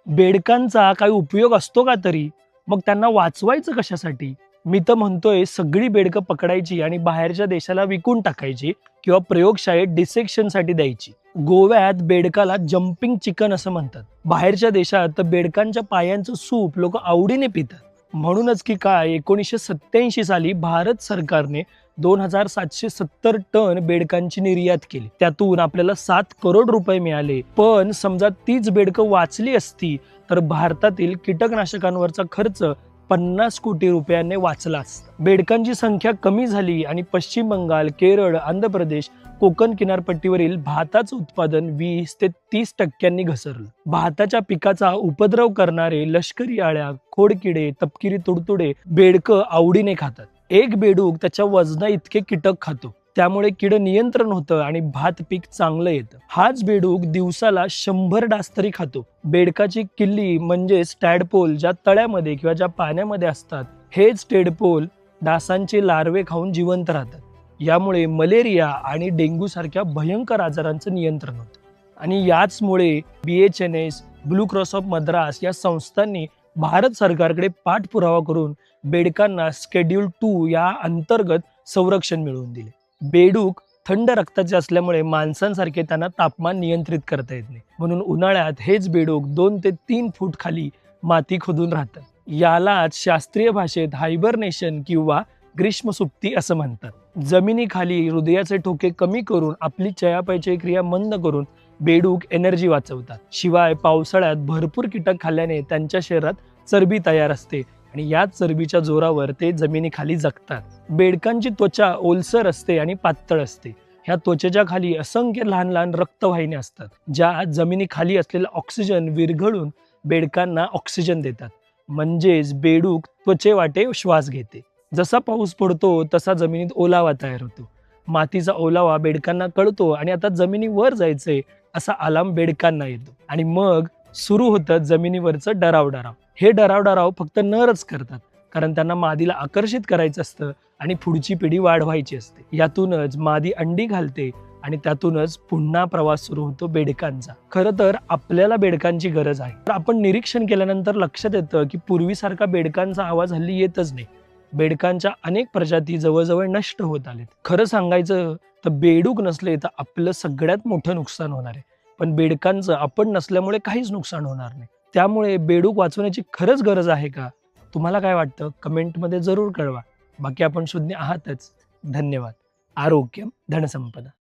बेडकांचा काही उपयोग असतो का तरी? मग त्यांना वाचवायचं कशासाठी? मी तर म्हणतोय सगळी बेडकं पकडायची आणि बाहेरच्या देशाला विकून टाकायची किंवा प्रयोगशाळेत डिसेक्शनसाठी द्यायची. गोव्यात बेडकाला जम्पिंग चिकन असं म्हणतात. बाहेरच्या देशात तर बेडकांच्या पायांचं सूप लोक आवडीने पितात. म्हणूनच की काय 1987 साली भारत सरकारने 2770 टन बेडकांची निर्यात केली. त्यातून आपल्याला 7 करोड रुपये मिळाले. पण समजा तीच बेडकं वाचली असती तर भारतातील कीटकनाशकांवरचा खर्च 50 कोटी रुपयांनी वाचला असता. बेडकांची संख्या कमी झाली आणि पश्चिम बंगाल, केरळ, आंध्र प्रदेश, कोकण किनारपट्टीवरील भाताचं उत्पादन 20 ते 30% घसरलं. भाताच्या पिकाचा उपद्रव करणारे लष्करी आळ्या, खोडकिडे, तपकिरी तुडतुडे बेडकं आवडीने खातात. एक बेडूक त्याच्या वजना इतके कीटक खातो. त्यामुळे कीड नियंत्रण होतं आणि भात पीक चांगलं येतं. हाच बेडूक दिवसाला 100 डास तरी खातो. बेडकाची किल्ली म्हणजेच टॅडपोल ज्या तळ्यामध्ये किंवा ज्या पाण्यामध्ये असतात, हेच टेडपोल डासांचे लार्वे खाऊन जिवंत राहतात. यामुळे मलेरिया आणि डेंग्यू सारख्या भयंकर आजारांचं नियंत्रण होतं. आणि याचमुळे BHNS, blue cross of Madras या संस्थांनी भारत सरकारकडे पाठपुरावा करून बेडकांना शेड्यूल 2 या अंतर्गत संरक्षण मिळवून दिले. बेडूक थंड रक्ताचे असल्यामुळे माणसांसारखे त्यांना तापमान नियंत्रित करता येत नाही. म्हणून उन्हाळ्यात हेच बेडूक 2 ते 3 फूट खाली माती खोदून राहतात. यालाच शास्त्रीय भाषेत हायबरनेशन किंवा ग्रीष्म सुप्ती असं म्हणतात. जमिनीखाली हृदयाचे ठोके कमी करून आपली चयापचय क्रिया मंद करून बेडूक एनर्जी वाचवतात. शिवाय पावसाळ्यात भरपूर कीटक खाल्ल्याने त्यांच्या शरीरात चरबी तयार असते आणि याच चरबीच्या जोरावर ते जमिनीखाली जगतात. बेडकांची त्वचा ओलसर असते आणि पातळ असते. ह्या त्वचेच्या खाली असंख्य लहान लहान रक्तवाहिन्या असतात, ज्या जमिनीखाली असलेला ऑक्सिजन विरघळून बेडकांना ऑक्सिजन देतात. म्हणजेच बेडूक त्वचेवाटे श्वास घेते. जसा पाऊस पडतो तसा जमिनीत ओलावा तयार होतो. मातीचा ओलावा बेडकांना कळतो आणि आता जमिनीवर जायचंय असा अलार्म बेडकांना येतो. आणि मग सुरू होतं जमिनीवरचं डराव. हे डराव फक्त नरच करतात, कारण त्यांना मादीला आकर्षित करायचं असतं आणि पुढची पिढी वाढवायची असते. यातूनच मादी अंडी घालते आणि त्यातूनच पुन्हा प्रवास सुरू होतो बेडकांचा. खरं तर आपल्याला बेडकांची गरज आहे. तर आपण निरीक्षण केल्यानंतर लक्षात येतं की पूर्वीसारखा बेडकांचा आवाज हल्ली येतच नाही. बेडकांच्या अनेक प्रजाती जवळजवळ नष्ट होत आलेत. खरं सांगायचं तर बेडूक नसले तर आपलं सगळ्यात मोठं नुकसान होणार आहे. पण बेडकांचं आपण नसल्यामुळे काहीच नुकसान होणार नाही. त्यामुळे बेडूक वाचवण्याची खरंच गरज आहे का? तुम्हाला काय वाटतं? कमेंटमध्ये जरूर कळवा. बाकी आपण शून्य आहातच. धन्यवाद. आरोग्यम धनसंपदा.